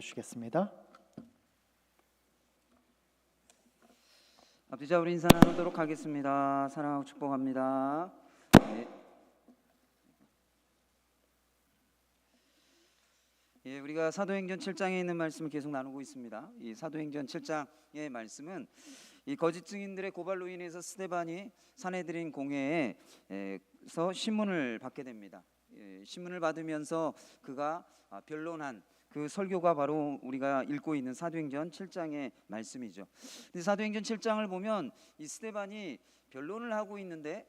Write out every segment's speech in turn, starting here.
주시겠습니다. 앞뒤자 우리 인사 나누도록 하겠습니다. 사랑하고 축복합니다. 네. 우리가 사도행전 7장에 있는 말씀을 계속 나누고 있습니다. 이 사도행전 7장의 말씀은 이 거짓 증인들의 고발로 인해서 스데반이 산헤드린 공회에서 신문을 받게 됩니다. 신문을 받으면서 그가 변론한 그 설교가 바로 우리가 읽고 있는 사도행전 7장의 말씀이죠. 근데 사도행전 7장을 보면 이 스데반이 변론을 하고 있는데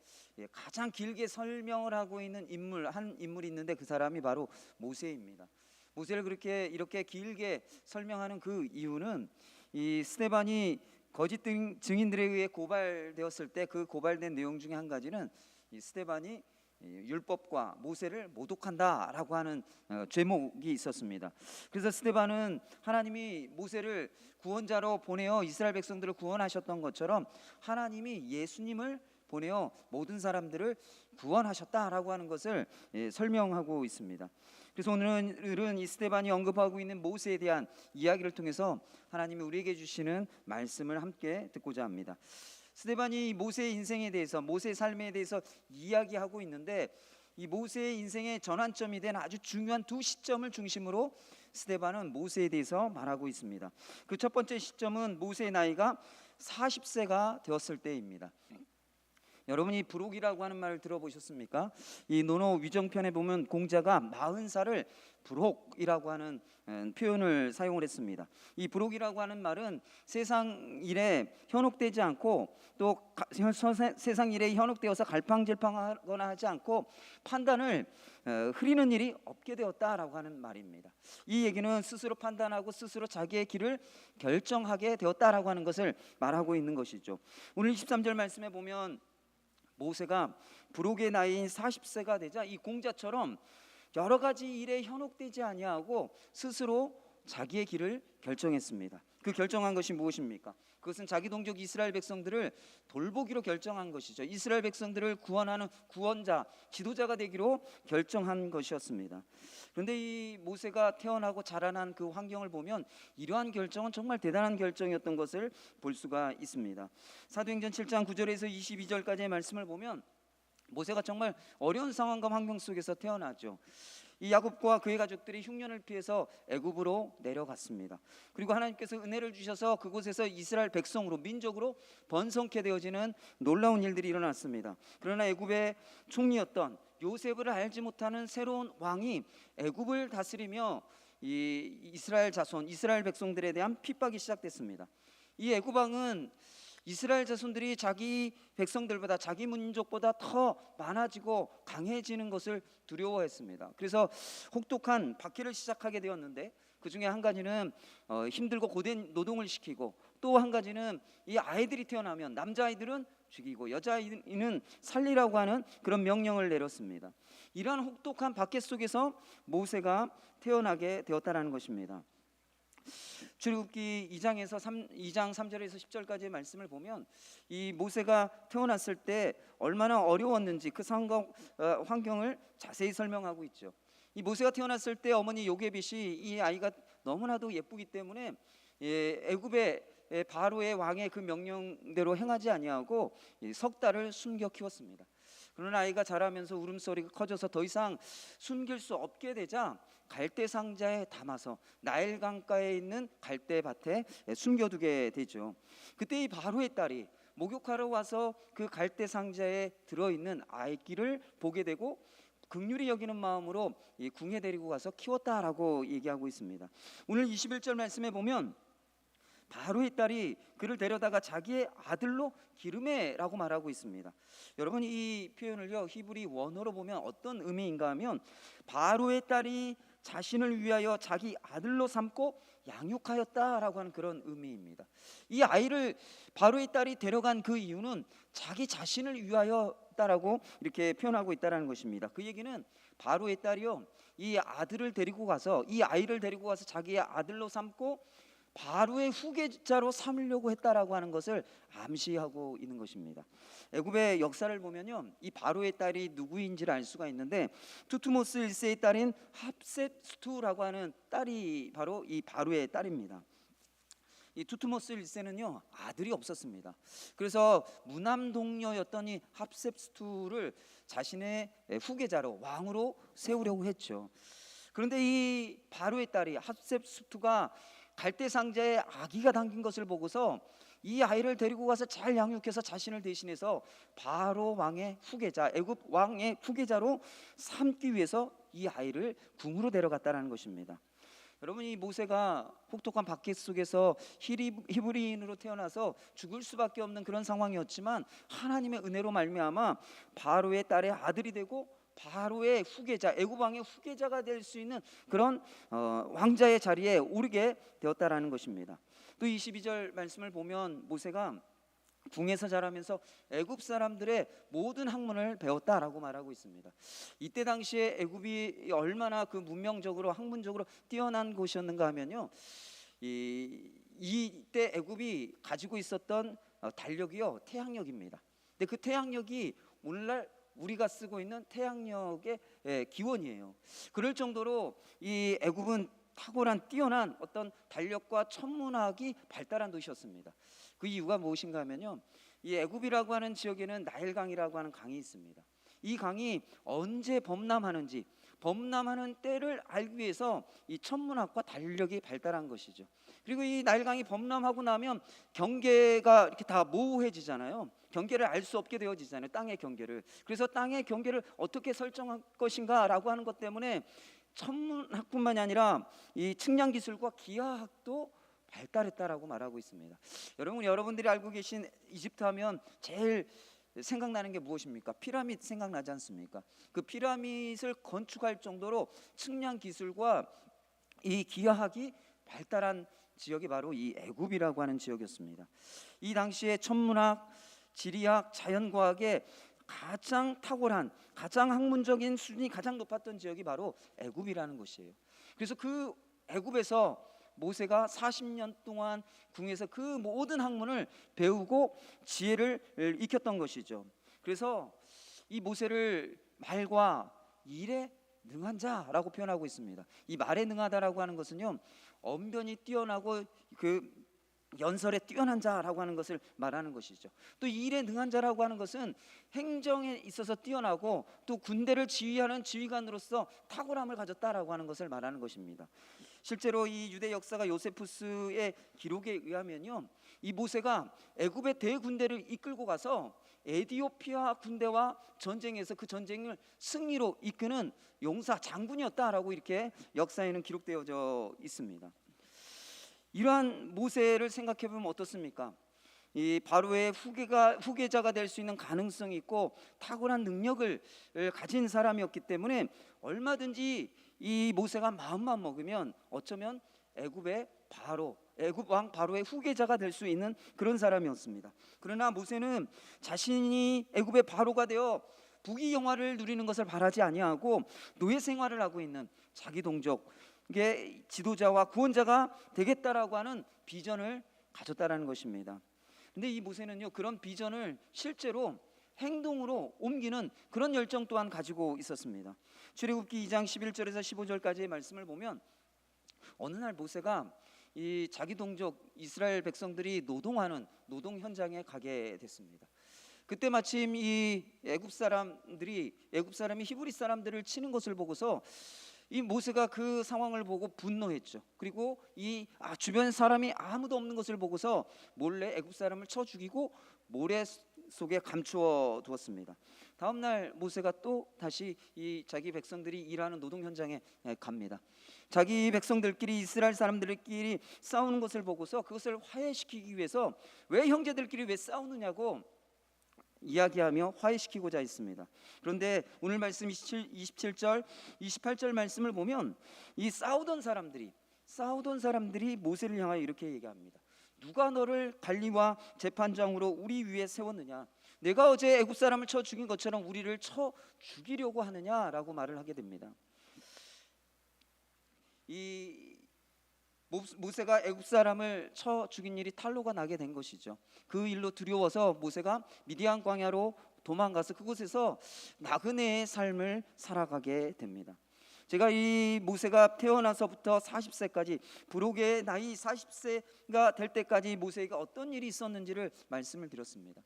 가장 길게 설명을 하고 있는 한 인물이 있는데 그 사람이 바로 모세입니다. 모세를 이렇게 길게 설명하는 그 이유는 이 스데반이 거짓 증인들에 의해 고발되었을 때 그 고발된 내용 중에 한 가지는 이 스데반이 율법과 모세를 모독한다라고 하는 죄목이 있었습니다. 그래서 스데반은 하나님이 모세를 구원자로 보내어 이스라엘 백성들을 구원하셨던 것처럼 하나님이 예수님을 보내어 모든 사람들을 구원하셨다라고 하는 것을 설명하고 있습니다. 그래서 오늘은 이 스데반이 언급하고 있는 모세에 대한 이야기를 통해서 하나님이 우리에게 주시는 말씀을 함께 듣고자 합니다. 스데반이 모세의 인생에 대해서, 모세의 삶에 대해서 이야기하고 있는데 이 모세의 인생의 전환점이 된 아주 중요한 두 시점을 중심으로 스데반은 모세에 대해서 말하고 있습니다. 그 첫 번째 시점은 모세의 나이가 40세가 되었을 때입니다. 여러분이 부록이라고 하는 말을 들어보셨습니까? 이 논어 위정편에 보면 공자가 40살을 부록이라고 하는 표현을 사용을 했습니다. 이 부록이라고 하는 말은 세상 일에 현혹되지 않고 또 세상 일에 현혹되어서 갈팡질팡하거나 하지 않고 판단을 흐리는 일이 없게 되었다라고 하는 말입니다. 이 얘기는 스스로 판단하고 스스로 자기의 길을 결정하게 되었다라고 하는 것을 말하고 있는 것이죠. 오늘 23절 말씀에 보면 모세가 부록의 나이인 40세가 되자 이 공자처럼 여러 가지 일에 현혹되지 아니하고 스스로 자기의 길을 결정했습니다. 그 결정한 것이 무엇입니까? 그것은 자기 동족 이스라엘 백성들을 돌보기로 결정한 것이죠. 이스라엘 백성들을 구원하는 구원자, 지도자가 되기로 결정한 것이었습니다. 그런데 이 모세가 태어나고 자라난 그 환경을 보면 이러한 결정은 정말 대단한 결정이었던 것을 볼 수가 있습니다. 사도행전 7장 9절에서 22절까지의 말씀을 보면 모세가 정말 어려운 상황과 환경 속에서 태어나죠. 이 야곱과 그의 가족들이 흉년을 피해서 애굽으로 내려갔습니다. 그리고 하나님께서 은혜를 주셔서 그곳에서 이스라엘 백성으로 민족으로 번성케 되어지는 놀라운 일들이 일어났습니다. 그러나 애굽의 총리였던 요셉을 알지 못하는 새로운 왕이 애굽을 다스리며 이 이스라엘 자손, 이스라엘 백성들에 대한 핍박이 시작됐습니다. 이 애굽 왕은 이스라엘 자손들이 자기 백성들보다, 자기 민족보다 더 많아지고 강해지는 것을 두려워했습니다. 그래서 혹독한 박해를 시작하게 되었는데 그 중에 한 가지는 힘들고 고된 노동을 시키고, 또 한 가지는 이 아이들이 태어나면 남자아이들은 죽이고 여자아이는 살리라고 하는 그런 명령을 내렸습니다. 이러한 혹독한 박해 속에서 모세가 태어나게 되었다는 것입니다. 출애굽기 2장 3절에서 10절까지의 말씀을 보면 이 모세가 태어났을 때 얼마나 어려웠는지 그 환경을 자세히 설명하고 있죠. 이 모세가 태어났을 때 어머니 요게벳이 이 아이가 너무나도 예쁘기 때문에 애굽의 바로의 왕의 그 명령대로 행하지 아니하고 석 달을 숨겨 키웠습니다. 그러나 아이가 자라면서 울음소리가 커져서 더 이상 숨길 수 없게 되자 갈대 상자에 담아서 나일 강가에 있는 갈대 밭에 숨겨두게 되죠. 그때 이 바로의 딸이 목욕하러 와서 그 갈대 상자에 들어있는 아이끼를 보게 되고 긍휼히 여기는 마음으로 이 궁에 데리고 가서 키웠다라고 얘기하고 있습니다. 오늘 21절 말씀에 보면 바로의 딸이 그를 데려다가 자기의 아들로 기르매라고 말하고 있습니다. 여러분, 이 표현을요 히브리 원어로 보면 어떤 의미인가 하면 바로의 딸이 자신을 위하여 자기 아들로 삼고 양육하였다라고 하는 그런 의미입니다. 이 아이를 바로의 딸이 데려간 그 이유는 자기 자신을 위하여다라고 이렇게 표현하고 있다는 것입니다. 그 얘기는 바로의 딸이요 이 아이를 데리고 가서 자기의 아들로 삼고 바로의 후계자로 삼으려고 했다라고 하는 것을 암시하고 있는 것입니다. 애굽의 역사를 보면요, 이 바로의 딸이 누구인지를 알 수가 있는데 투투모스 1세의 딸인 합셋수투라고 하는 딸이 바로 이 바로의 딸입니다. 이 투투모스 1세는요 아들이 없었습니다. 그래서 무남동녀였던 이 합셋수투를 자신의 후계자로 왕으로 세우려고 했죠. 그런데 이 바로의 딸이 합셋수투가 갈대 상자에 아기가 담긴 것을 보고서 이 아이를 데리고 가서 잘 양육해서 자신을 대신해서 바로 왕의 후계자, 애굽 왕의 후계자로 삼기 위해서 이 아이를 궁으로 데려갔다라는 것입니다. 여러분, 이 모세가 혹독한 박해 속에서 히브리인으로 태어나서 죽을 수밖에 없는 그런 상황이었지만 하나님의 은혜로 말미암아 바로의 딸의 아들이 되고 바로의 후계자, 애굽 왕의 후계자가 될 수 있는 그런 왕자의 자리에 오르게 되었다라는 것입니다. 또 22절 말씀을 보면 모세가 궁에서 자라면서 애굽 사람들의 모든 학문을 배웠다라고 말하고 있습니다. 이때 당시에 애굽이 얼마나 그 문명적으로 학문적으로 뛰어난 곳이었는가 하면요, 이때 애굽이 가지고 있었던 달력이요 태양력입니다. 근데 그 태양력이 오늘날 우리가 쓰고 있는 태양력의 기원이에요. 그럴 정도로 이 애굽은 탁월한 뛰어난 어떤 달력과 천문학이 발달한 도시였습니다. 그 이유가 무엇인가 하면요, 이 애굽이라고 하는 지역에는 나일강이라고 하는 강이 있습니다. 이 강이 언제 범람하는지, 범람하는 때를 알기 위해서 이 천문학과 달력이 발달한 것이죠. 그리고 이 나일강이 범람하고 나면 경계가 이렇게 다 모호해지잖아요. 경계를 알 수 없게 되어지잖아요, 땅의 경계를. 그래서 땅의 경계를 어떻게 설정할 것인가라고 하는 것 때문에 천문학뿐만이 아니라 이 측량 기술과 기하학도 발달했다라고 말하고 있습니다. 여러분들이 알고 계신 이집트 하면 제일 생각나는 게 무엇입니까? 피라미드 생각나지 않습니까? 그 피라미드를 건축할 정도로 측량 기술과 이 기하학이 발달한 지역이 바로 이 애굽이라고 하는 지역이었습니다. 이 당시에 천문학, 지리학, 자연과학에 가장 탁월한, 가장 학문적인 수준이 가장 높았던 지역이 바로 애굽이라는 곳이에요. 그래서 그 애굽에서 모세가 40년 동안 궁에서 그 모든 학문을 배우고 지혜를 익혔던 것이죠. 그래서 이 모세를 말과 일에 능한 자라고 표현하고 있습니다. 이 말에 능하다라고 하는 것은요, 언변이 뛰어나고 그 연설에 뛰어난 자라고 하는 것을 말하는 것이죠. 또 일에 능한 자라고 하는 것은 행정에 있어서 뛰어나고 또 군대를 지휘하는 지휘관으로서 탁월함을 가졌다라고 하는 것을 말하는 것입니다. 실제로 이 유대 역사가 요세푸스의 기록에 의하면요, 이 모세가 애굽의 대군대를 이끌고 가서 에디오피아 군대와 전쟁에서 그 전쟁을 승리로 이끄는 용사 장군이었다라고 이렇게 역사에는 기록되어져 있습니다. 이러한 모세를 생각해 보면 어떻습니까? 이 바로의 후계자가 될 수 있는 가능성이 있고 탁월한 능력을 가진 사람이었기 때문에 얼마든지 이 모세가 마음만 먹으면 어쩌면 애굽의 바로, 애굽 왕 바로의 후계자가 될 수 있는 그런 사람이었습니다. 그러나 모세는 자신이 애굽의 바로가 되어 부귀영화를 누리는 것을 바라지 아니하고 노예 생활을 하고 있는 자기 동족의 지도자와 구원자가 되겠다라고 하는 비전을 가졌다라는 것입니다. 근데 이 모세는요, 그런 비전을 실제로 행동으로 옮기는 그런 열정 또한 가지고 있었습니다. 출애굽기 2장 11절에서 15절까지의 말씀을 보면 어느 날 모세가 이 자기 동족 이스라엘 백성들이 노동하는 노동 현장에 가게 됐습니다. 그때 마침 이 애굽 사람이 히브리 사람들을 치는 것을 보고서 이 모세가 그 상황을 보고 분노했죠. 그리고 주변 사람이 아무도 없는 것을 보고서 몰래 애굽 사람을 쳐 죽이고 모래 속에 감추어 두었습니다. 다음 날 모세가 또 다시 이 자기 백성들이 일하는 노동 현장에 갑니다. 자기 백성들끼리 이스라엘 사람들끼리 싸우는 것을 보고서 그것을 화해시키기 위해서 왜 형제들끼리 왜 싸우느냐고 이야기하며 화해시키고자 했습니다. 그런데 오늘 말씀 27절, 28절 말씀을 보면 이 싸우던 사람들이 모세를 향하여 이렇게 얘기합니다. 누가 너를 관리와 재판장으로 우리 위에 세웠느냐? 내가 어제 애굽 사람을 쳐 죽인 것처럼 우리를 쳐 죽이려고 하느냐라고 말을 하게 됩니다. 이 모세가 애굽 사람을 쳐 죽인 일이 탄로가 나게 된 것이죠. 그 일로 두려워서 모세가 미디안 광야로 도망가서 그곳에서 나그네의 삶을 살아가게 됩니다. 제가 이 모세가 태어나서부터 40세까지 부록의 나이 40세가 될 때까지 모세에게 어떤 일이 있었는지를 말씀을 드렸습니다.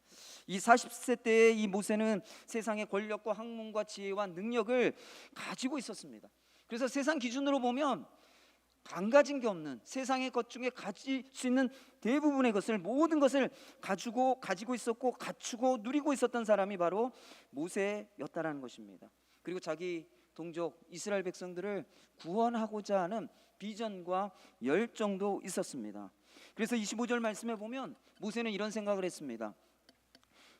이 40세 때의 이 모세는 세상의 권력과 학문과 지혜와 능력을 가지고 있었습니다. 그래서 세상 기준으로 보면 안 가진 게 없는, 세상의 것 중에 가질 수 있는 대부분의 것을, 모든 것을 가지고 있었고 갖추고 누리고 있었던 사람이 바로 모세였다라는 것입니다. 그리고 자기 동족 이스라엘 백성들을 구원하고자 하는 비전과 열정도 있었습니다. 그래서 25절 말씀에 보면 모세는 이런 생각을 했습니다.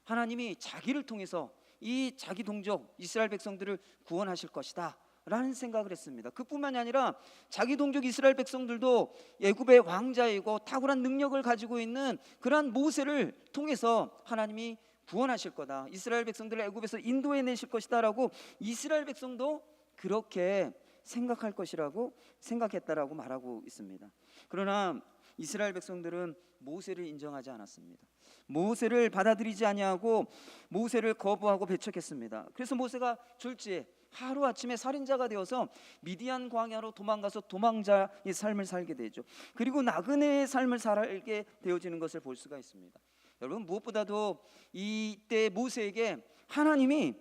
하나님이 자기를 통해서 이 자기 동족 이스라엘 백성들을 구원하실 것이다 라는 생각을 했습니다. 그뿐만이 아니라 자기 동족 이스라엘 백성들도 애굽의 왕자이고 탁월한 능력을 가지고 있는 그러한 모세를 통해서 하나님이 구원하실 거다, 이스라엘 백성들을 애굽에서 인도해 내실 것이다 라고 이스라엘 백성도 그렇게 생각할 것이라고 생각했다라고 말하고 있습니다. 그러나 이스라엘 백성들은 모세를 인정하지 않았습니다. 모세를 받아들이지 아니하고 모세를 거부하고 배척했습니다. 그래서 모세가 졸지에 하루아침에 살인자가 되어서 미디안 광야로 도망가서 도망자의 삶을 살게 되죠. 그리고 나그네의 삶을 살게 되어지는 것을 볼 수가 있습니다. 여러분, 무엇보다도 이때 모세에게 하나님이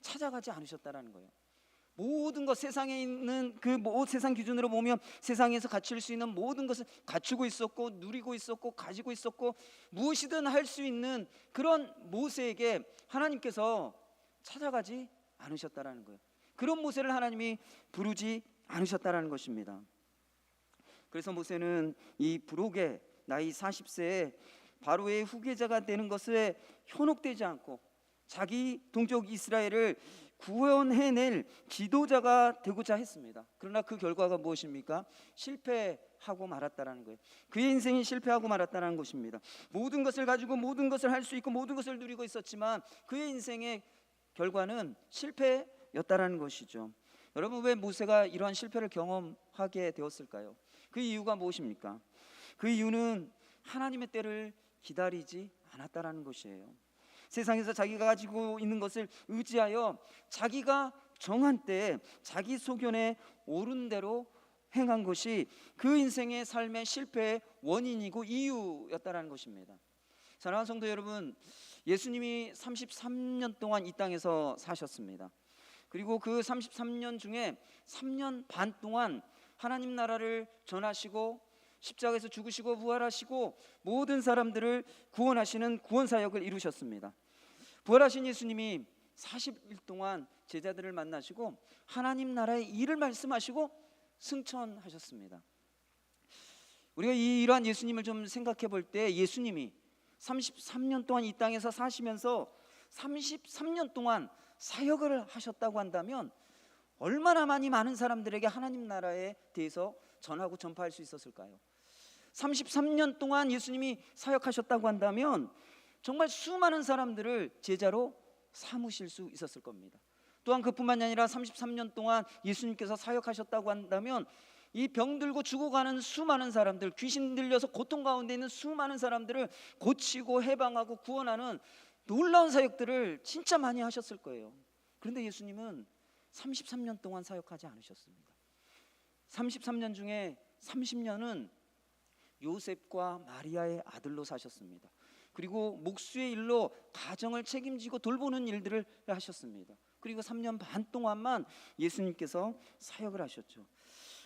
찾아가지 않으셨다라는 거예요. 모든 것, 세상에 있는 그 세상 기준으로 보면 세상에서 갖출 수 있는 모든 것을 갖추고 있었고 누리고 있었고 가지고 있었고 무엇이든 할 수 있는 그런 모세에게 하나님께서 찾아가지 않으셨다라는 거예요. 그런 모세를 하나님이 부르지 않으셨다라는 것입니다. 그래서 모세는 이 부록의 나이 40세에 바로의 후계자가 되는 것에 현혹되지 않고 자기 동족 이스라엘을 구원해낼 지도자가 되고자 했습니다. 그러나 그 결과가 무엇입니까? 실패하고 말았다라는 거예요. 그의 인생이 실패하고 말았다는 것입니다. 모든 것을 가지고 모든 것을 할 수 있고 모든 것을 누리고 있었지만 그의 인생의 결과는 실패였다라는 것이죠. 여러분, 왜 모세가 이러한 실패를 경험하게 되었을까요? 그 이유가 무엇입니까? 그 이유는 하나님의 때를 기다리지 않았다라는 것이에요. 세상에서 자기가 가지고 있는 것을 의지하여 자기가 정한 때에 자기 소견에 옳은 대로 행한 것이 그 인생의 삶의 실패의 원인이고 이유였다라는 것입니다. 사랑하는 성도 여러분, 예수님이 33년 동안 이 땅에서 사셨습니다. 그리고 그 33년 중에 3년 반 동안 하나님 나라를 전하시고 십자가에서 죽으시고 부활하시고 모든 사람들을 구원하시는 구원사역을 이루셨습니다. 부활하신 예수님이 40일 동안 제자들을 만나시고 하나님 나라의 일을 말씀하시고 승천하셨습니다. 우리가 이러한 예수님을 좀 생각해 볼 때 예수님이 33년 동안 이 땅에서 사시면서 33년 동안 사역을 하셨다고 한다면 얼마나 많은 사람들에게 하나님 나라에 대해서 전하고 전파할 수 있었을까요? 33년 동안 예수님이 사역하셨다고 한다면 정말 수많은 사람들을 제자로 삼으실 수 있었을 겁니다. 또한 그뿐만이 아니라 33년 동안 예수님께서 사역하셨다고 한다면 이 병들고 죽어가는 수많은 사람들, 귀신 들려서 고통 가운데 있는 수많은 사람들을 고치고 해방하고 구원하는 놀라운 사역들을 진짜 많이 하셨을 거예요. 그런데 예수님은 33년 동안 사역하지 않으셨습니다. 33년 중에 30년은 요셉과 마리아의 아들로 사셨습니다. 그리고 목수의 일로 가정을 책임지고 돌보는 일들을 하셨습니다. 그리고 3년 반 동안만 예수님께서 사역을 하셨죠.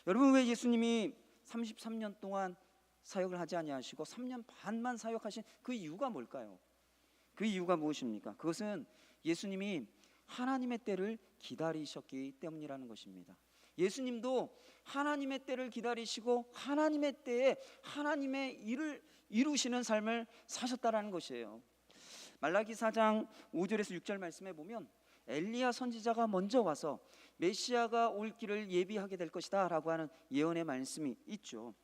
여러분, 왜 예수님이 33년 동안 사역을 하지 아니하시고 3년 반만 사역하신 그 이유가 뭘까요? 그 이유가 무엇입니까? 그것은 예수님이 하나님의 때를 기다리셨기 때문이라는 것입니다. 예수님도 하나님의 때를 기다리시고 하나님의 때에 하나님의 일을 이루시는 삶을 사셨다라는 것이에요. 말라기 4장 5절에서 6절 말씀에 보면 엘리야 선지자가 먼저 와서 메시아가 올 길을 예비하게 될 것이다 라고 하는 예언의 말씀이 있죠.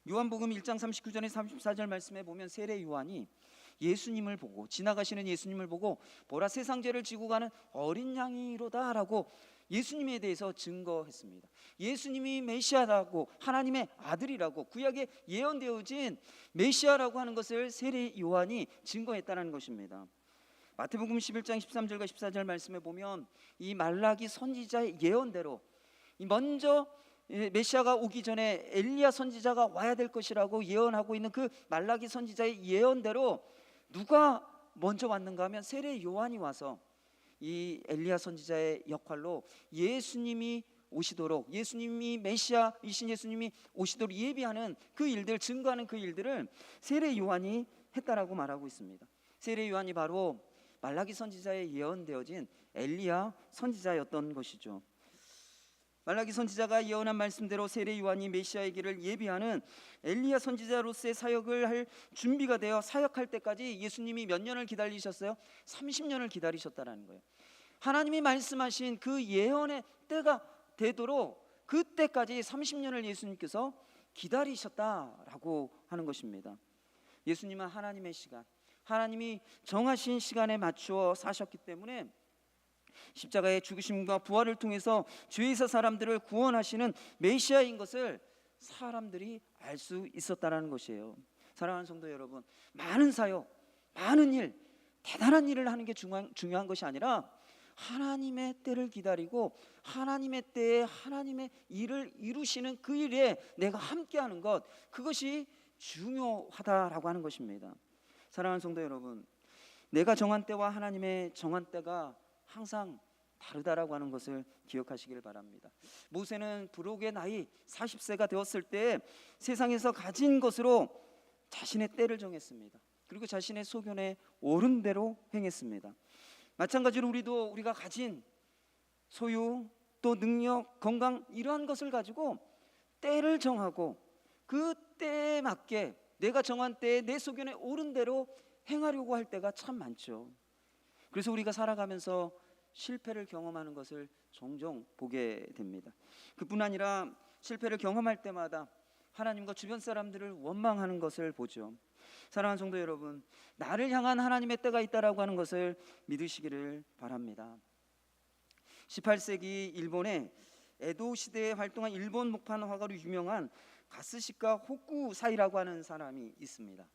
요한복음 1장 39절에서 34절 말씀에 보면 세례 요한이 예수님을 보고, 지나가시는 예수님을 보고 보라 세상 죄를 지고 가는 어린 양이로다 라고 예수님에 대해서 증거했습니다. 예수님이 메시아라고, 하나님의 아들이라고, 구약에 예언되어진 메시아라고 하는 것을 세례 요한이 증거했다는 것입니다. 마태복음 11장 13절과 14절 말씀에 보면 이 말라기 선지자의 예언대로 먼저 메시아가 오기 전에 엘리야 선지자가 와야 될 것이라고 예언하고 있는 그 말라기 선지자의 예언대로 누가 먼저 왔는가 하면 세례 요한이 와서 이 엘리야 선지자의 역할로 예수님이 오시도록, 예수님이 메시아이신 예수님이 오시도록 예비하는 그 일들, 증거하는 그 일들을 세례 요한이 했다라고 말하고 있습니다. 세례 요한이 바로 말라기 선지자의 예언되어진 엘리야 선지자였던 것이죠. 말라기 선지자가 예언한 말씀대로 세례 요한이 메시아의 길을 예비하는 엘리야 선지자로서의 사역을 할 준비가 되어 사역할 때까지 예수님이 몇 년을 기다리셨어요? 30년을 기다리셨다는 거예요. 하나님이 말씀하신 그 예언의 때가 되도록 그때까지 30년을 예수님께서 기다리셨다라고 하는 것입니다. 예수님은 하나님의 시간, 하나님이 정하신 시간에 맞추어 사셨기 때문에 십자가의 죽으심과 부활을 통해서 죄에서 사람들을 구원하시는 메시아인 것을 사람들이 알 수 있었다라는 것이에요. 사랑하는 성도 여러분, 많은 사역, 많은 일, 대단한 일을 하는 게 중요한 것이 아니라 하나님의 때를 기다리고 하나님의 때에 하나님의 일을 이루시는 그 일에 내가 함께하는 것, 그것이 중요하다라고 하는 것입니다. 사랑하는 성도 여러분, 내가 정한 때와 하나님의 정한 때가 항상 다르다라고 하는 것을 기억하시길 바랍니다. 모세는 부록의 나이 40세가 되었을 때 세상에서 가진 것으로 자신의 때를 정했습니다. 그리고 자신의 소견에 옳은 대로 행했습니다. 마찬가지로 우리가 가진 소유, 또 능력, 건강, 이러한 것을 가지고 때를 정하고 그 때에 맞게 내가 정한 때에 내 소견에 옳은 대로 행하려고 할 때가 참 많죠. 그래서 우리가 살아가면서 실패를 경험하는 것을 종종 보게 됩니다. 그뿐 아니라 실패를 경험할 때마다 하나님과 주변 사람들을 원망하는 것을 보죠. 사랑하는 성도 여러분, 나를 향한 하나님의 때가 있다라고 하는 것을 믿으시기를 바랍니다. 18세기 일본의 에도 시대에 활동한 일본 목판 화가로 유명한 가스시카 호쿠사이라고 하는 사람이 있습니다.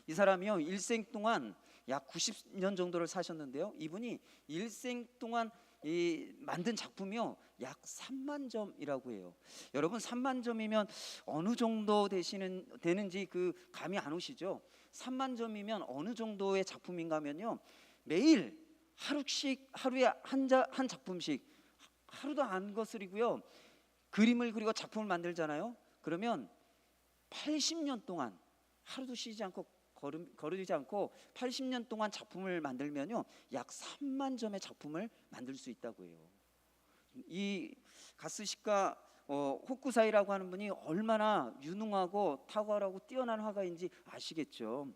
이 사람이요, 일생 동안 약 90년 정도를 사셨는데요, 이분이 일생 동안 만든 작품이요 약 3만 점이라고 해요. 여러분, 3만 점이면 어느 정도 되는지 그 감이 안 오시죠? 3만 점이면 어느 정도의 작품인가 하면요, 매일 하루에 한 작품씩, 하루도 안 거스리고요, 그림을 그리고 작품을 만들잖아요. 그러면 80년 동안 하루도 쉬지 않고 거르지 않고 80년 동안 작품을 만들면요 약 3만 점의 작품을 만들 수 있다고 해요. 이 가스시카 호쿠사이라고 하는 분이 얼마나 유능하고 탁월하고 뛰어난 화가인지 아시겠죠?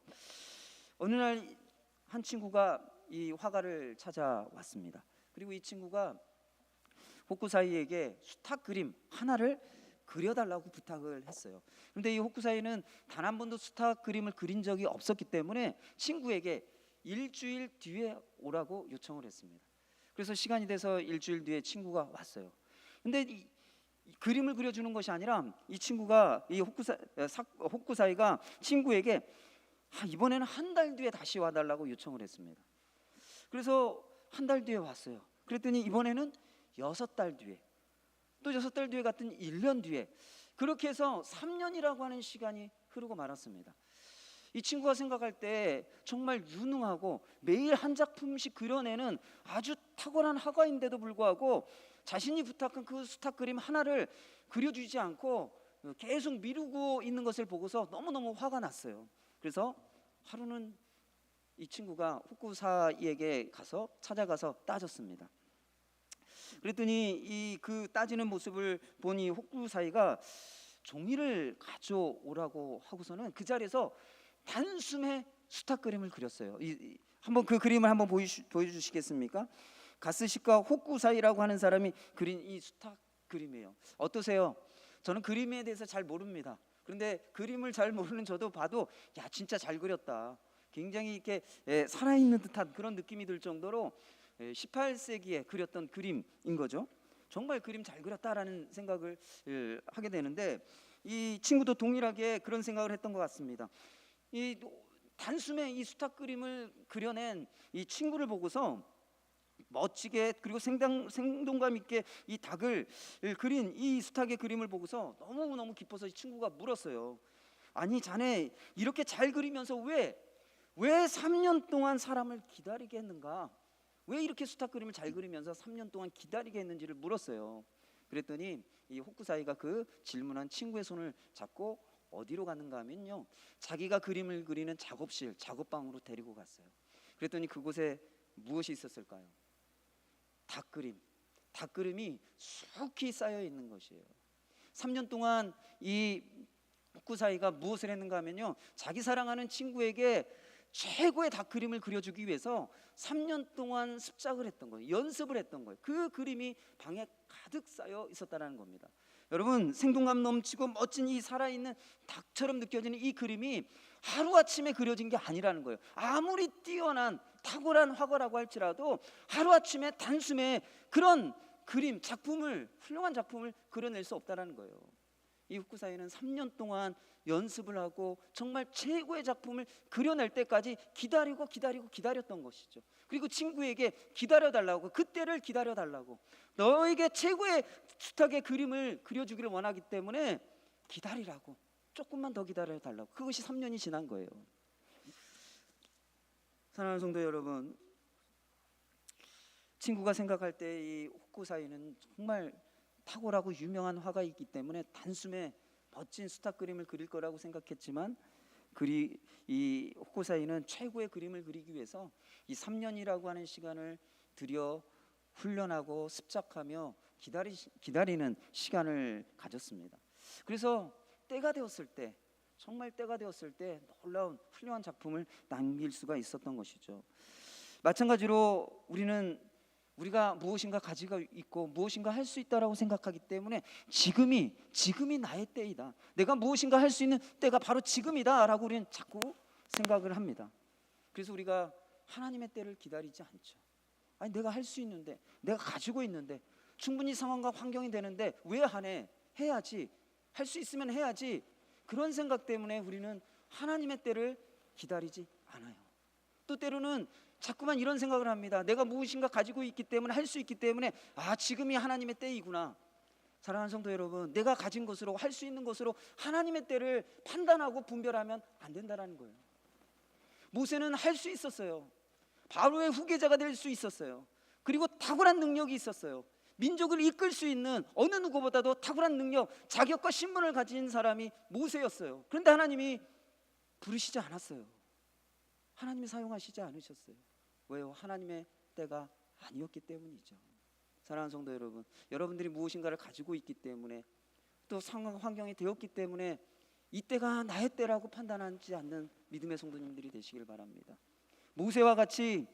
어느 날 한 친구가 이 화가를 찾아왔습니다. 그리고 이 친구가 호쿠사이에게 수탉 그림 하나를 그려달라고 부탁을 했어요. 그런데 이 호쿠사이는 단 한 번도 수탉 그림을 그린 적이 없었기 때문에 친구에게 일주일 뒤에 오라고 요청을 했습니다. 그래서 시간이 돼서 일주일 뒤에 친구가 왔어요. 근데 이 그림을 그려주는 것이 아니라 이 친구가, 이 호쿠사이가 친구에게 이번에는 한 달 뒤에 다시 와달라고 요청을 했습니다. 그래서 한 달 뒤에 왔어요. 그랬더니 이번에는 6달 뒤에, 또 6달 뒤에 같은 1년 뒤에, 그렇게 해서 3년이라고 하는 시간이 흐르고 말았습니다. 이 친구가 생각할 때 정말 유능하고 매일 한 작품씩 그려내는 아주 탁월한 화가인데도 불구하고 자신이 부탁한 그 수탉 그림 하나를 그려주지 않고 계속 미루고 있는 것을 보고서 너무너무 화가 났어요. 그래서 하루는 이 친구가 호쿠사이에게 찾아가서 따졌습니다. 그랬더니 그 따지는 모습을 보니 호쿠사이가 종이를 가져오라고 하고서는 그 자리에서 단숨에 수탉 그림을 그렸어요. 한번 그 그림을 한번 보여주시겠습니까? 가스시카 호쿠사이라고 하는 사람이 그린 이 수탉 그림이에요. 어떠세요? 저는 그림에 대해서 잘 모릅니다. 그런데 그림을 잘 모르는 저도 봐도 진짜 잘 그렸다, 굉장히 이렇게 살아있는 듯한 그런 느낌이 들 정도로 18세기에 그렸던 그림인 거죠. 정말 그림 잘 그렸다라는 생각을 하게 되는데, 이 친구도 동일하게 그런 생각을 했던 것 같습니다. 이 단숨에 이 수탉 그림을 그려낸 이 친구를 보고서 멋지게, 그리고 생동감 있게 이 닭을 그린 이 수탉의 그림을 보고서 너무너무 기뻐서 이 친구가 물었어요. 아니, 자네 이렇게 잘 그리면서 왜 3년 동안 사람을 기다리게 했는가? 왜 이렇게 수탉 그림을 잘 그리면서 3년 동안 기다리게 했는지를 물었어요. 그랬더니 이 호쿠사이가 그 질문한 친구의 손을 잡고 어디로 갔는가 하면요, 자기가 그림을 그리는 작업실, 작업방으로 데리고 갔어요. 그랬더니 그곳에 무엇이 있었을까요? 닭그림이 수북히 쌓여 있는 것이에요. 3년 동안 이 호쿠사이가 무엇을 했는가 하면요, 자기 사랑하는 친구에게 최고의 닭그림을 그려주기 위해서 3년 동안 습작을 했던 거예요. 연습을 했던 거예요. 그 그림이 방에 가득 쌓여 있었다는 겁니다. 여러분, 생동감 넘치고 멋진 이 살아있는 닭처럼 느껴지는 이 그림이 하루아침에 그려진 게 아니라는 거예요. 아무리 뛰어난 탁월한 화가라고 할지라도 하루아침에 단숨에 그런 그림, 훌륭한 작품을 그려낼 수 없다는 거예요. 이 후쿠사이는 3년 동안 연습을 하고 정말 최고의 작품을 그려낼 때까지 기다렸던 것이죠. 그리고 친구에게 기다려달라고, 그때를 기다려달라고, 너에게 최고의 수탉의 그림을 그려주기를 원하기 때문에 기다리라고, 조금만 더 기다려달라고. 그것이 3년이 지난 거예요. 사랑하는 성도 여러분, 친구가 생각할 때 이 호쿠사이는 정말 탁월하고 유명한 화가이기 때문에 단숨에 멋진 수탉 그림을 그릴 거라고 생각했지만, 이 호쿠사이는 최고의 그림을 그리기 위해서 이 3년이라고 하는 시간을 들여 훈련하고 습작하며 기다리는 시간을 가졌습니다. 그래서 정말 때가 되었을 때 놀라운 훌륭한 작품을 남길 수가 있었던 것이죠. 마찬가지로 우리가 무엇인가 가지고 있고 무엇인가 할 수 있다라고 생각하기 때문에 지금이 나의 때이다, 내가 무엇인가 할 수 있는 때가 바로 지금이다 라고 우리는 자꾸 생각을 합니다. 그래서 우리가 하나님의 때를 기다리지 않죠. 아니, 내가 할 수 있는데, 내가 가지고 있는데, 충분히 상황과 환경이 되는데 왜 안 해? 해야지, 할 수 있으면 해야지. 그런 생각 때문에 우리는 하나님의 때를 기다리지 않아요. 또 때로는 자꾸만 이런 생각을 합니다. 내가 무엇인가 가지고 있기 때문에, 할 수 있기 때문에, 지금이 하나님의 때이구나. 사랑하는 성도 여러분, 내가 가진 것으로, 할 수 있는 것으로 하나님의 때를 판단하고 분별하면 안 된다는 거예요. 모세는 할 수 있었어요. 바로의 후계자가 될 수 있었어요. 그리고 탁월한 능력이 있었어요. 민족을 이끌 수 있는 어느 누구보다도 탁월한 능력, 자격과 신분을 가진 사람이 모세였어요. 그런데 하나님이 부르시지 않았어요. 하나님이 사용하시지 않으셨어요. 왜요? 하나님의 때가 아니었기 때문이죠. 사랑하는 성도 여러분, 여러분들이 무엇인가를 가지고 있기 때문에, 또 상황 환경이 되었기 때문에 이 때가 나의 때라고 판단하지 않는 믿음의 성도님들이 되시길 바랍니다. 모세와 같이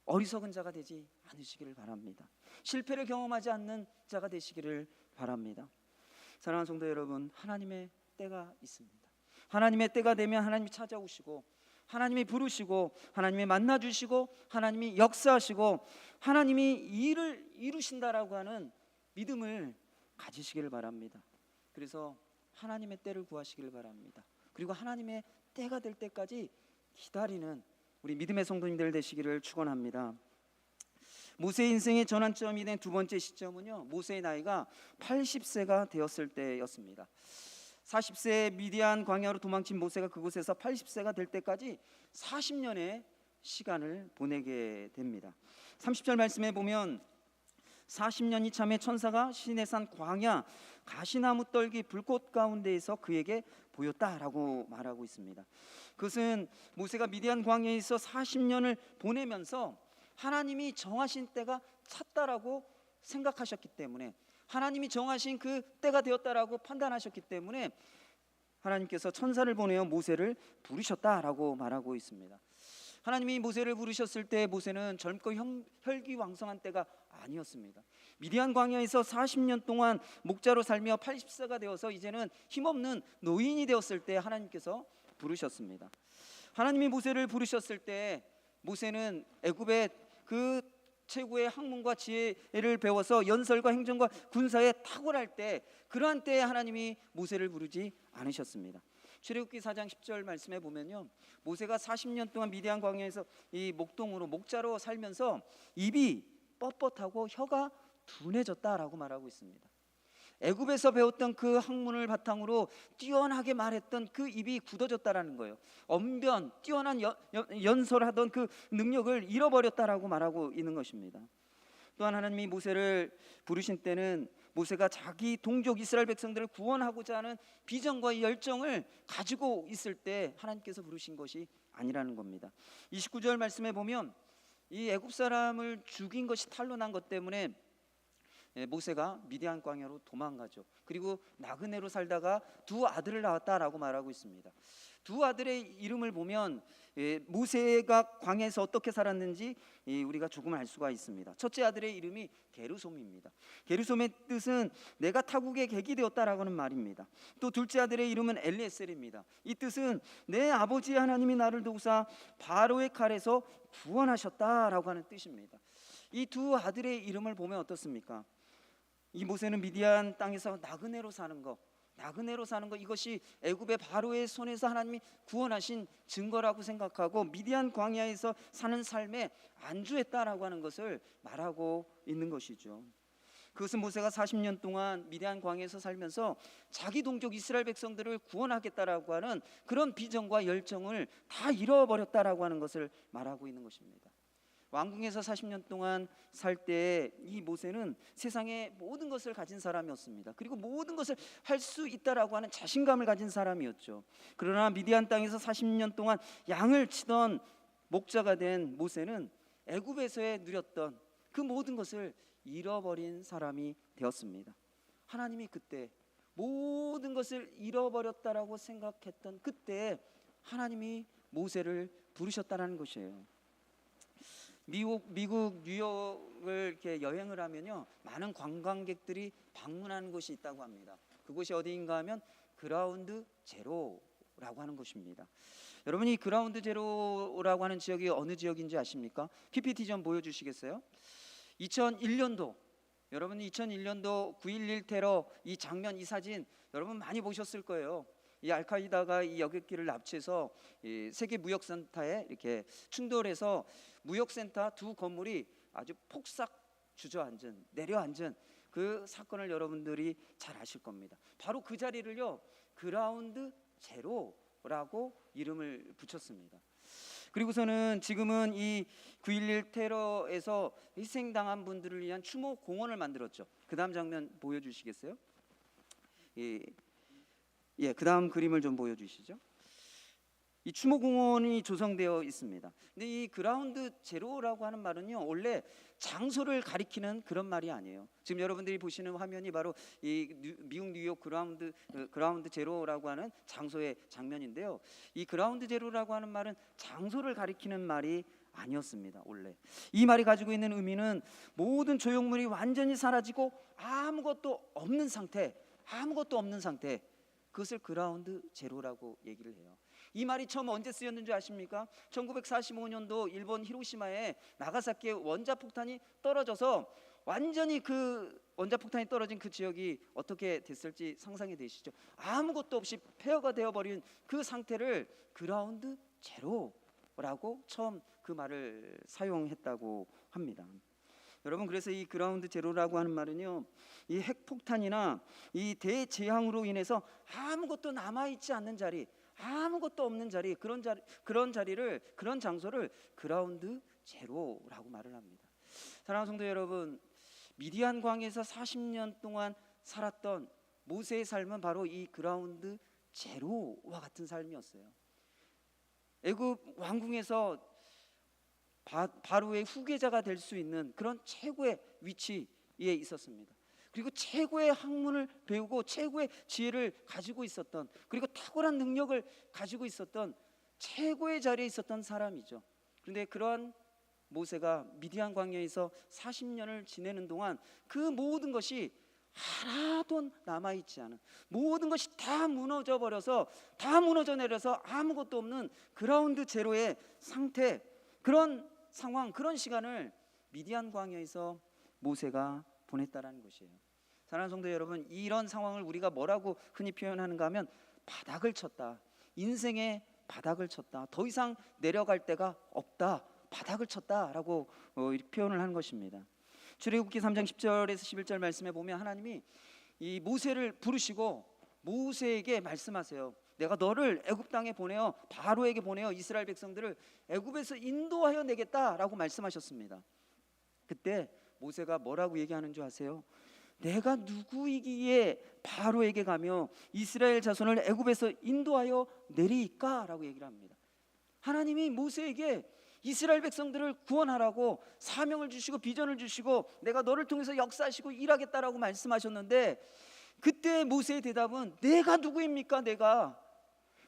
어리석은 자가 되지 않으시기를 바랍니다. 실패를 경험하지 않는 자가 되시기를 바랍니다. 사랑하는 성도 여러분, 하나님의 때가 있습니다. 하나님의 때가 되면 하나님이 찾아오시고, 하나님이 부르시고, 하나님이 만나주시고, 하나님이 역사하시고, 하나님이 일을 이루신다라고 하는 믿음을 가지시기를 바랍니다. 그래서 하나님의 때를 구하시기를 바랍니다. 그리고 하나님의 때가 될 때까지 기다리는 우리 믿음의 성도님들 되시기를 축원합니다. 모세의 인생의 전환점이 된 두 번째 시점은요, 모세의 나이가 80세가 되었을 때였습니다. 40세 미디안 광야로 도망친 모세가 그곳에서 80세가 될 때까지 40년의 시간을 보내게 됩니다. 30절 말씀에 보면 40년이 참에 천사가 시내산 광야 가시나무 떨기 불꽃 가운데에서 그에게 보였다라고 말하고 있습니다. 그것은 모세가 미디안 광야에서 40년을 보내면서 하나님이 정하신 때가 찼다라고 생각하셨기 때문에, 하나님이 정하신 그 때가 되었다라고 판단하셨기 때문에 하나님께서 천사를 보내어 모세를 부르셨다라고 말하고 있습니다. 하나님이 모세를 부르셨을 때 모세는 젊고 혈기왕성한 때가 아니었습니다. 미디안 광야에서 40년 동안 목자로 살며 80세가 되어서 이제는 힘없는 노인이 되었을 때 하나님께서 부르셨습니다. 하나님이 모세를 부르셨을 때 모세는 애굽의 그 최고의 학문과 지혜를 배워서 연설과 행정과 군사에 탁월할 때, 그러한 때에 하나님이 모세를 부르지 않으셨습니다. 출애굽기 4장 10절 말씀에 보면요, 모세가 40년 동안 미디안 광야에서 이 목동으로 목자로 살면서 입이 뻣뻣하고 혀가 둔해졌다라고 말하고 있습니다. 애굽에서 배웠던 그 학문을 바탕으로 뛰어나게 말했던 그 입이 굳어졌다라는 거예요. 언변, 뛰어난 연설하던 그 능력을 잃어버렸다라고 말하고 있는 것입니다. 또한 하나님이 모세를 부르신 때는 모세가 자기 동족 이스라엘 백성들을 구원하고자 하는 비전과 열정을 가지고 있을 때 하나님께서 부르신 것이 아니라는 겁니다. 29절 말씀에 보면 이 애굽 사람을 죽인 것이 탄로 난 것 때문에 모세가 미디안 광야로 도망가죠. 그리고 나그네로 살다가 두 아들을 낳았다라고 말하고 있습니다. 두 아들의 이름을 보면 모세가 광야에서 어떻게 살았는지 우리가 조금 알 수가 있습니다. 첫째 아들의 이름이 게르솜입니다. 게르솜의 뜻은 내가 타국의 객이 되었다라고 하는 말입니다. 또 둘째 아들의 이름은 엘리에셀입니다. 이 뜻은 내 아버지 하나님이 나를 도우사 바로의 칼에서 구원하셨다라고 하는 뜻입니다. 이 두 아들의 이름을 보면 어떻습니까? 이 모세는 미디안 땅에서 나그네로 사는 것, 이것이 애굽의 바로의 손에서 하나님이 구원하신 증거라고 생각하고 미디안 광야에서 사는 삶에 안주했다라고 하는 것을 말하고 있는 것이죠. 그것은 모세가 40년 동안 미디안 광야에서 살면서 자기 동족 이스라엘 백성들을 구원하겠다라고 하는 그런 비전과 열정을 다 잃어버렸다라고 하는 것을 말하고 있는 것입니다. 왕궁에서 40년 동안 살 때 이 모세는 세상의 모든 것을 가진 사람이었습니다. 그리고 모든 것을 할 수 있다라고 하는 자신감을 가진 사람이었죠. 그러나 미디안 땅에서 40년 동안 양을 치던 목자가 된 모세는 애굽에서의 누렸던 그 모든 것을 잃어버린 사람이 되었습니다. 하나님이 그때 모든 것을 잃어버렸다라고 생각했던 그때 하나님이 모세를 부르셨다라는 것이에요. 미국 뉴욕을 이렇게 여행을 하면요, 많은 관광객들이 방문하는 곳이 있다고 합니다. 그곳이 어디인가 하면 그라운드 제로라고 하는 곳입니다. 여러분, 이 그라운드 제로라고 하는 지역이 어느 지역인지 아십니까? PPT 좀 보여주시겠어요? 2001년도, 여러분 2001년도 9.11 테러 이 장면, 이 사진 여러분 많이 보셨을 거예요. 이 알카이다가 이 여객기를 납치해서 이 세계 무역센터에 이렇게 충돌해서 무역센터 두 건물이 아주 폭삭 주저앉은, 내려앉은 그 사건을 여러분들이 잘 아실 겁니다. 바로 그 자리를요, 그라운드 제로라고 이름을 붙였습니다. 그리고서는 지금은 이 9.11 테러에서 희생당한 분들을 위한 추모 공원을 만들었죠. 그 다음 장면 보여주시겠어요? 그 다음 그림을 좀 보여주시죠. 이 추모공원이 조성되어 있습니다. 근데 이 그라운드 제로라고 하는 말은요, 원래 장소를 가리키는 그런 말이 아니에요. 지금 여러분들이 보시는 화면이 바로 이 미국 뉴욕 그라운드 제로라고 하는 장소의 장면인데요. 이 그라운드 제로라고 하는 말은 장소를 가리키는 말이 아니었습니다. 원래 이 말이 가지고 있는 의미는 모든 조형물이 완전히 사라지고 아무것도 없는 상태, 그것을 그라운드 제로라고 얘기를 해요. 이 말이 처음 언제 쓰였는 줄 아십니까? 1945년도 일본 히로시마에 나가사키에 원자폭탄이 떨어져서 완전히 그 원자폭탄이 떨어진 그 지역이 어떻게 됐을지 상상이 되시죠? 아무것도 없이 폐허가 되어버린 그 상태를 그라운드 제로라고 처음 그 말을 사용했다고 합니다. 여러분, 그래서 이 그라운드 제로라고 하는 말은요, 이 핵폭탄이나 이 대재앙으로 인해서 아무것도 남아있지 않는 자리, 아무것도 없는 자리, 그런 장소를 그라운드 제로라고 말을 합니다. 사랑하는 성도 여러분, 미디안 광야에서 40년 동안 살았던 모세의 삶은 바로 이 그라운드 제로와 같은 삶이었어요. 애굽 왕궁에서 바로의 후계자가 될 수 있는 그런 최고의 위치에 있었습니다. 그리고 최고의 학문을 배우고 최고의 지혜를 가지고 있었던, 그리고 탁월한 능력을 가지고 있었던 최고의 자리에 있었던 사람이죠. 그런데 그러한 모세가 미디안 광야에서 40년을 지내는 동안 그 모든 것이 하나도 남아있지 않은, 모든 것이 다 무너져 버려서, 다 무너져 내려서 아무것도 없는 그라운드 제로의 상태, 그런 상황, 그런 시간을 미디안 광야에서 모세가 보냈다라는 것이에요. 사랑하는 성도 여러분, 이런 상황을 우리가 뭐라고 흔히 표현하는가 하면 바닥을 쳤다, 인생의 바닥을 쳤다, 더 이상 내려갈 데가 없다, 바닥을 쳤다라고 이렇게 표현을 하는 것입니다. 출애굽기 3장 10절에서 11절 말씀에 보면 하나님이 이 모세를 부르시고 모세에게 말씀하세요. 내가 너를 애굽 땅에 보내어 바로에게 보내어 이스라엘 백성들을 애굽에서 인도하여 내겠다라고 말씀하셨습니다. 그때 모세가 뭐라고 얘기하는 줄 아세요? 내가 누구이기에 바로에게 가며 이스라엘 자손을 애굽에서 인도하여 내리까? 라고 얘기를 합니다. 하나님이 모세에게 이스라엘 백성들을 구원하라고 사명을 주시고 비전을 주시고 내가 너를 통해서 역사하시고 일하겠다라고 말씀하셨는데, 그때 모세의 대답은 내가 누구입니까? 내가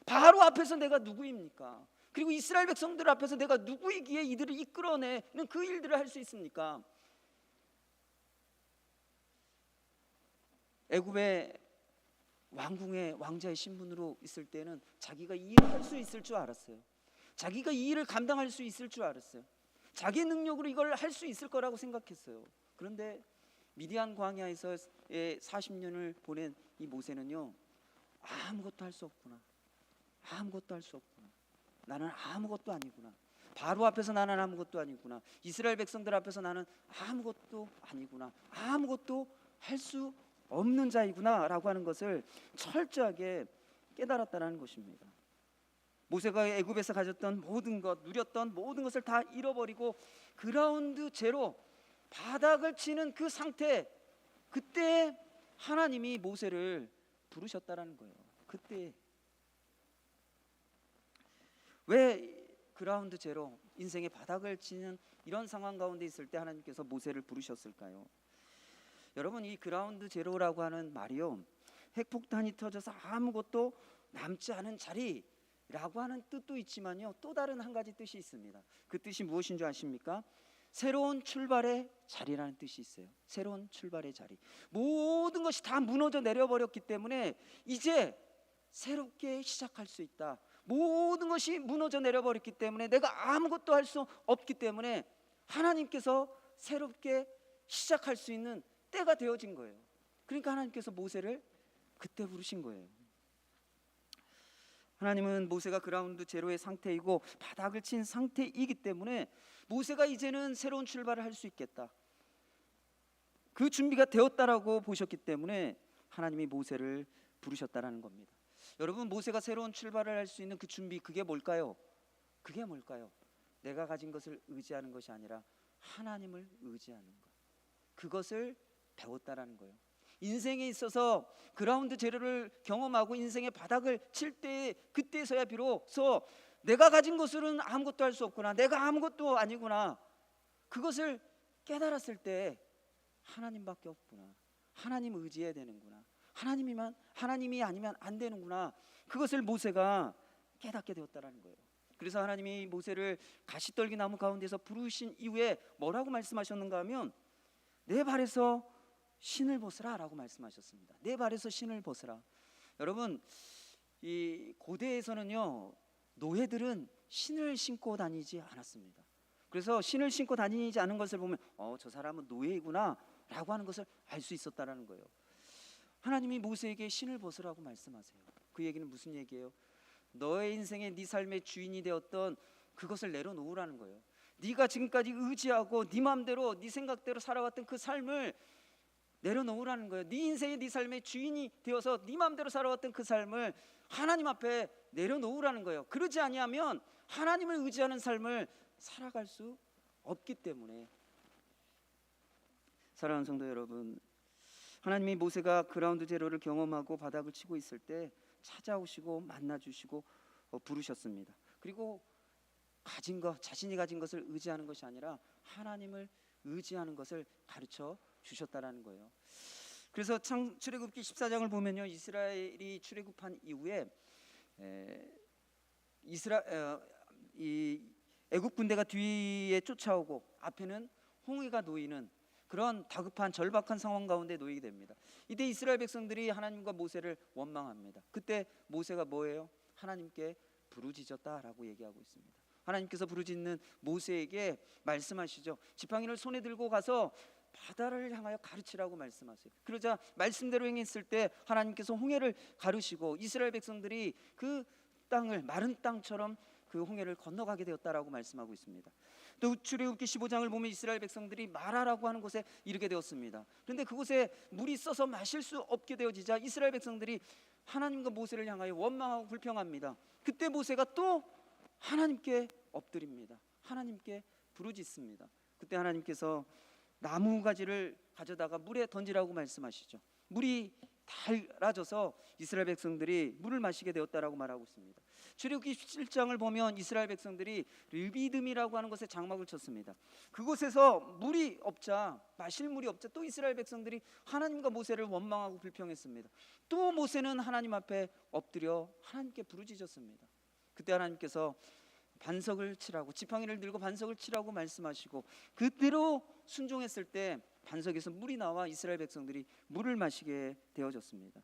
바로 앞에서 내가 누구입니까? 그리고 이스라엘 백성들 앞에서 내가 누구이기에 이들을 이끌어내는 그 일들을 할 수 있습니까? 애굽의 왕궁의 왕자의 신분으로 있을 때는 자기가 이 일을 할 수 있을 줄 알았어요. 자기가 이 일을 감당할 수 있을 줄 알았어요. 자기 능력으로 이걸 할 수 있을 거라고 생각했어요. 그런데 미디안 광야에서 40년을 보낸 이 모세는요, 아무것도 할 수 없구나, 아무것도 할 수 없구나, 나는 아무것도 아니구나, 바로 앞에서 나는 아무것도 아니구나, 이스라엘 백성들 앞에서 나는 아무것도 아니구나, 아무것도 할 수 없는 자이구나 라고 하는 것을 철저하게 깨달았다는 것입니다. 모세가 애굽에서 가졌던 모든 것, 누렸던 모든 것을 다 잃어버리고 그라운드 제로, 바닥을 치는 그 상태, 그때 하나님이 모세를 부르셨다라는 거예요. 그때 왜 그라운드 제로, 인생의 바닥을 치는 이런 상황 가운데 있을 때 하나님께서 모세를 부르셨을까요? 여러분, 이 그라운드 제로라고 하는 말이요, 핵폭탄이 터져서 아무것도 남지 않은 자리라고 하는 뜻도 있지만요, 또 다른 한 가지 뜻이 있습니다. 그 뜻이 무엇인 줄 아십니까? 새로운 출발의 자리라는 뜻이 있어요. 새로운 출발의 자리. 모든 것이 다 무너져 내려버렸기 때문에 이제 새롭게 시작할 수 있다. 모든 것이 무너져 내려버렸기 때문에 내가 아무것도 할 수 없기 때문에 하나님께서 새롭게 시작할 수 있는 때가 되어진 거예요. 그러니까 하나님께서 모세를 그때 부르신 거예요. 하나님은 모세가 그라운드 제로의 상태이고 바닥을 친 상태이기 때문에 모세가 이제는 새로운 출발을 할 수 있겠다, 그 준비가 되었다라고 보셨기 때문에 하나님이 모세를 부르셨다라는 겁니다. 여러분, 모세가 새로운 출발을 할 수 있는 그 준비, 그게 뭘까요? 그게 뭘까요? 내가 가진 것을 의지하는 것이 아니라 하나님을 의지하는 것, 그것을 배웠다라는 거예요. 인생에 있어서 그라운드 제로를 경험하고 인생의 바닥을 칠 때, 그때서야 비로소 내가 가진 것으로는 아무것도 할 수 없구나, 내가 아무것도 아니구나, 그것을 깨달았을 때 하나님밖에 없구나, 하나님 의지해야 되는구나, 하나님이 아니면 안 되는구나, 그것을 모세가 깨닫게 되었다라는 거예요. 그래서 하나님이 모세를 가시떨기 나무 가운데서 부르신 이후에 뭐라고 말씀하셨는가 하면 내 발에서 신을 벗으라 라고 말씀하셨습니다. 내 발에서 신을 벗으라. 여러분, 이 고대에서는요, 노예들은 신을 신고 다니지 않았습니다. 그래서 신을 신고 다니지 않은 것을 보면 저 사람은 노예이구나 라고 하는 것을 알 수 있었다라는 거예요. 하나님이 모세에게 신을 벗으라고 말씀하세요. 그 얘기는 무슨 얘기예요? 너의 인생의 네 삶의 주인이 되었던 그것을 내려놓으라는 거예요. 네가 지금까지 의지하고 네 마음대로 네 생각대로 살아왔던 그 삶을 내려놓으라는 거예요. 네 인생의 네 삶의 주인이 되어서 네 마음대로 살아왔던 그 삶을 하나님 앞에 내려놓으라는 거예요. 그러지 아니하면 하나님을 의지하는 삶을 살아갈 수 없기 때문에. 사랑하는 성도 여러분, 하나님이 모세가 그라운드 제로를 경험하고 바닥을 치고 있을 때 찾아오시고 만나주시고 부르셨습니다. 그리고 가진 것, 자신이 가진 것을 의지하는 것이 아니라 하나님을 의지하는 것을 가르쳐 주셨다라는 거예요. 그래서 출애굽기 14장을 보면요, 이스라엘이 출애굽한 이후에 이 애굽 군대가 뒤에 쫓아오고 앞에는 홍해가 놓이는 그런 다급한 절박한 상황 가운데 놓이게 됩니다. 이때 이스라엘 백성들이 하나님과 모세를 원망합니다. 그때 모세가 뭐예요? 하나님께 부르짖었다라고 얘기하고 있습니다. 하나님께서 부르짖는 모세에게 말씀하시죠. 지팡이를 손에 들고 가서 바다를 향하여 가르치라고 말씀하세요. 그러자 말씀대로 행했을 때 하나님께서 홍해를 가르시고 이스라엘 백성들이 그 땅을 마른 땅처럼 그 홍해를 건너가게 되었다라고 말씀하고 있습니다. 또 출애굽기 15장을 보면 이스라엘 백성들이 마라라고 하는 곳에 이르게 되었습니다. 그런데 그곳에 물이 써서 마실 수 없게 되어지자 이스라엘 백성들이 하나님과 모세를 향하여 원망하고 불평합니다. 그때 모세가 또 하나님께 엎드립니다. 하나님께 부르짖습니다. 그때 하나님께서 나무 가지를 가져다가 물에 던지라고 말씀하시죠. 물이 달아져서 이스라엘 백성들이 물을 마시게 되었다라고 말하고 있습니다. 출애굽기 17장을 보면 이스라엘 백성들이 르비딤이라고 하는 곳에 장막을 쳤습니다. 그곳에서 물이 없자, 마실 물이 없자 또 이스라엘 백성들이 하나님과 모세를 원망하고 불평했습니다. 또 모세는 하나님 앞에 엎드려 하나님께 부르짖었습니다. 그때 하나님께서 반석을 치라고, 지팡이를 들고 반석을 치라고 말씀하시고 그대로 순종했을 때 반석에서 물이 나와 이스라엘 백성들이 물을 마시게 되어졌습니다.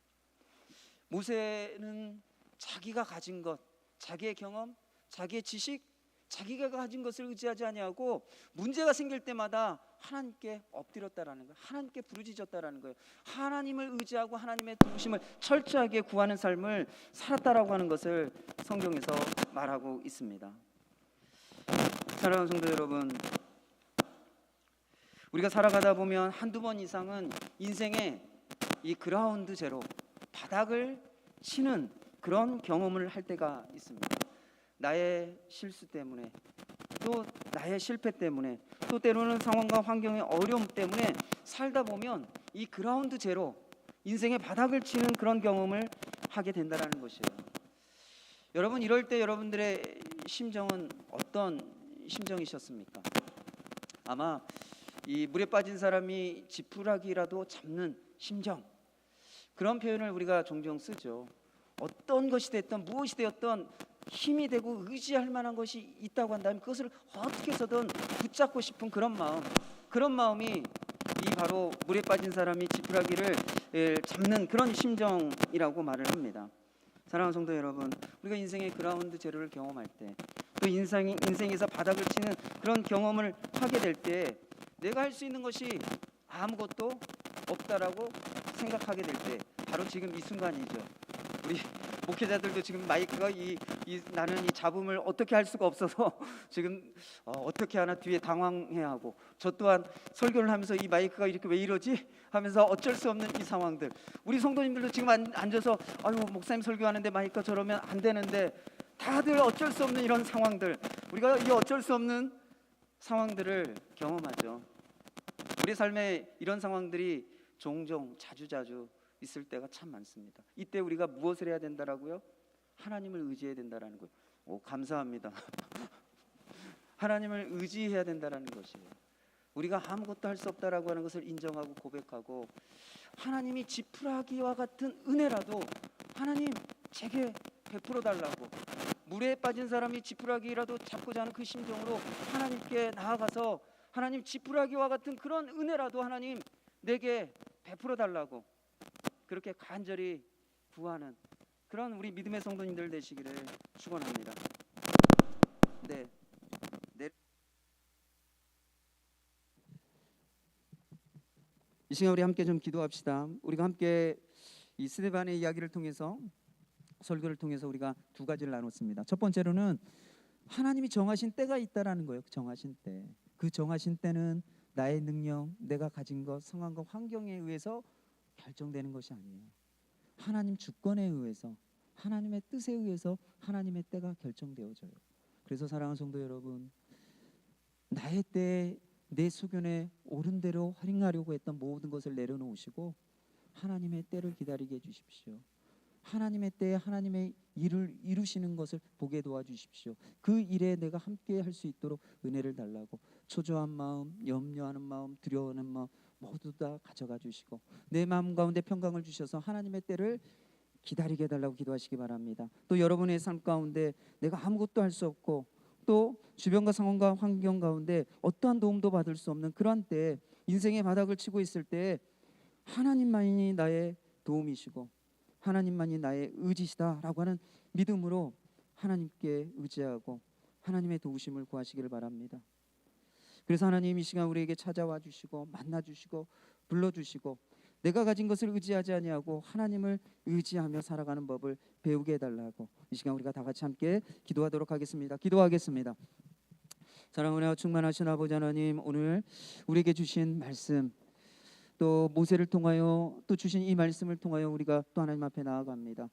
모세는 자기가 가진 것, 자기의 경험, 자기의 지식, 자기가 가진 것을 의지하지 아니하고 문제가 생길 때마다 하나님께 엎드렸다라는 거예요. 하나님께 부르짖었다라는 거예요. 하나님을 의지하고 하나님의 도우심을 철저하게 구하는 삶을 살았다라고 하는 것을 성경에서 말하고 있습니다. 사랑하는 성도 여러분, 우리가 살아가다 보면 한두 번 이상은 인생의 이 그라운드 제로, 바닥을 치는 그런 경험을 할 때가 있습니다. 나의 실수 때문에, 또 나의 실패 때문에, 또 때로는 상황과 환경의 어려움 때문에 살다 보면 이 그라운드 제로, 인생의 바닥을 치는 그런 경험을 하게 된다는 것이에요. 여러분, 이럴 때 여러분들의 심정은 어떤 심정이셨습니까? 아마 이 물에 빠진 사람이 지푸라기라도 잡는 심정, 그런 표현을 우리가 종종 쓰죠. 어떤 것이 됐든 무엇이 되었든 힘이 되고 의지할 만한 것이 있다고 한다면 그것을 어떻게 해서든 붙잡고 싶은 그런 마음이 이 바로 물에 빠진 사람이 지푸라기를 잡는 그런 심정이라고 말을 합니다. 사랑하는 성도 여러분, 우리가 인생의 그라운드 제로를 경험할 때, 또 인생에서 바닥을 치는 그런 경험을 하게 될 때 내가 할 수 있는 것이 아무것도 없다라고 생각하게 될 때 바로 지금 이 순간이죠. 우리 목회자들도 지금 마이크가 나는 이 잡음을 어떻게 할 수가 없어서 지금 어떻게 하나 뒤에 당황해하고, 저 또한 설교를 하면서 이 마이크가 이렇게 왜 이러지 하면서 어쩔 수 없는 이 상황들, 우리 성도님들도 지금 앉아서 아유 목사님 설교하는데 마이크가 저러면 안 되는데, 다들 어쩔 수 없는 이런 상황들, 우리가 이 어쩔 수 없는 상황들을 경험하죠. 우리 삶에 이런 상황들이 종종 자주 있을 때가 참 많습니다. 이때 우리가 무엇을 해야 된다라고요? 하나님을 의지해야 된다라는 거예요. 오, 감사합니다. 하나님을 의지해야 된다라는 것이에요. 우리가 아무것도 할 수 없다라고 하는 것을 인정하고 고백하고, 하나님이 지푸라기와 같은 은혜라도 하나님 제게 베풀어 달라고, 물에 빠진 사람이 지푸라기라도 잡고자 하는 그 심정으로 하나님께 나아가서 하나님 지푸라기와 같은 그런 은혜라도 하나님 내게 베풀어 달라고 그렇게 간절히 구하는 그런 우리 믿음의 성도님들 되시기를 축원합니다. 네. 이 시간 우리 함께 좀 기도합시다. 우리가 함께 이 스데반의 이야기를 통해서, 설교를 통해서 우리가 두 가지를 나눴습니다. 첫 번째로는 하나님이 정하신 때가 있다라는 거예요. 정하신 때. 그 정하신 때는 나의 능력, 내가 가진 것, 상황과 환경에 의해서 결정되는 것이 아니에요. 하나님 주권에 의해서, 하나님의 뜻에 의해서 하나님의 때가 결정되어져요. 그래서 사랑하는 성도 여러분, 나의 때에 내 소견에 옳은 대로 행하려고 했던 모든 것을 내려놓으시고 하나님의 때를 기다리게 해주십시오. 하나님의 때에 하나님의 일을 이루시는 것을 보게 도와주십시오. 그 일에 내가 함께 할 수 있도록 은혜를 달라고, 초조한 마음, 염려하는 마음, 두려워하는 마음 모두 다 가져가 주시고 내 마음 가운데 평강을 주셔서 하나님의 때를 기다리게 해달라고 기도하시기 바랍니다. 또 여러분의 삶 가운데 내가 아무것도 할 수 없고 또 주변과 상황과 환경 가운데 어떠한 도움도 받을 수 없는 그러한 때에, 인생의 바닥을 치고 있을 때 하나님만이 나의 도움이시고 하나님만이 나의 의지시다라고 하는 믿음으로 하나님께 의지하고 하나님의 도우심을 구하시기를 바랍니다. 그래서 하나님 이 시간 우리에게 찾아와 주시고 만나 주시고 불러 주시고 내가 가진 것을 의지하지 아니하고 하나님을 의지하며 살아가는 법을 배우게 해달라고 이 시간 우리가 다 같이 함께 기도하도록 하겠습니다. 기도하겠습니다. 사랑하는 은혜와 충만하신 아버지 하나님, 오늘 우리에게 주신 말씀 또 모세를 통하여 또 주신 이 말씀을 통하여 우리가 또 하나님 앞에 나아갑니다.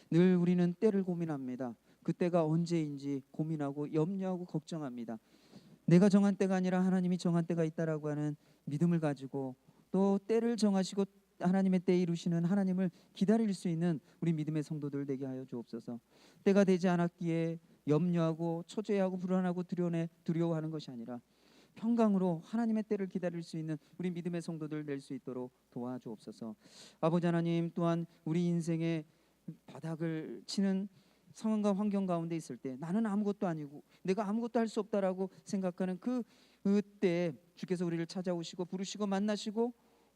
늘 우리는 때를 고민합니다. 그 때가 언제인지 고민하고 염려하고 걱정합니다. 내가 정한 때가 아니라 하나님이 정한 때가 있다라고 하는 믿음을 가지고 또 때를 정하시고 하나님의 때에 이루시는 하나님을 기다릴 수 있는 우리 믿음의 성도들 되게 하여 주옵소서. 때가 되지 않았기에 염려하고 초조해하고 불안하고 두려워하는 것이 아니라 평강으로 하나님의 때를 기다릴 수 있는 우리 믿음의 성도들 될 수 있도록 도와주옵소서. 아버지 하나님, 또한 우리 인생의 바닥을 치는 상황과 환경 가운데 있을 때 나는 아무것도 아니고 내가 아무것도 할 수 없다라고 생각하는 그때 주께서 우리를 찾아오시고 부르시고 만나시고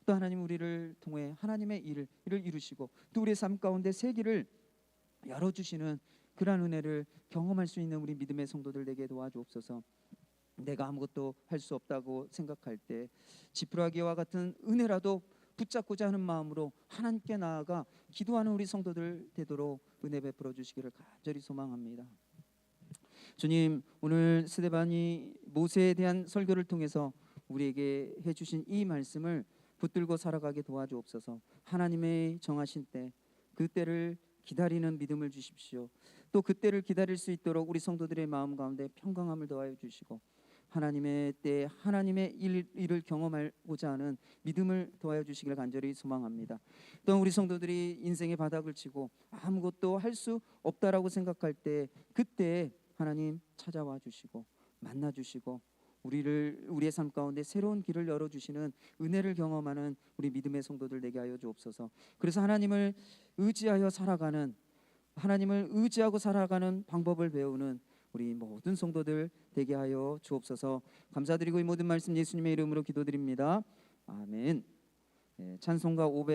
또 하나님 우리를 통해 하나님의 일을 이루시고 또 우리의 삶 가운데 새 길을 열어주시는 그러한 은혜를 경험할 수 있는 우리 믿음의 성도들 되게 도와주옵소서. 내가 아무것도 할 수 없다고 생각할 때 지푸라기와 같은 은혜라도 붙잡고자 하는 마음으로 하나님께 나아가 기도하는 우리 성도들 되도록 은혜 베풀어 주시기를 간절히 소망합니다. 주님, 오늘 스데반이 모세에 대한 설교를 통해서 우리에게 해주신 이 말씀을 붙들고 살아가게 도와주옵소서. 하나님의 정하신 때, 그 때를 기다리는 믿음을 주십시오. 또 그 때를 기다릴 수 있도록 우리 성도들의 마음 가운데 평강함을 더하여 주시고 하나님의 때 하나님의 일을 경험하고자 하는 믿음을 더하여 주시기를 간절히 소망합니다. 또 우리 성도들이 인생의 바닥을 치고 아무것도 할 수 없다라고 생각할 때 그때 하나님 찾아와 주시고 만나 주시고 우리의 삶 가운데 새로운 길을 열어 주시는 은혜를 경험하는 우리 믿음의 성도들 되게 하여 주옵소서. 그래서 하나님을 의지하고 살아가는 방법을 배우는 우리 모든 성도들 되게 하여 주옵소서. 감사드리고 이 모든 말씀 예수님의 이름으로 기도드립니다. 아멘. 찬송가 500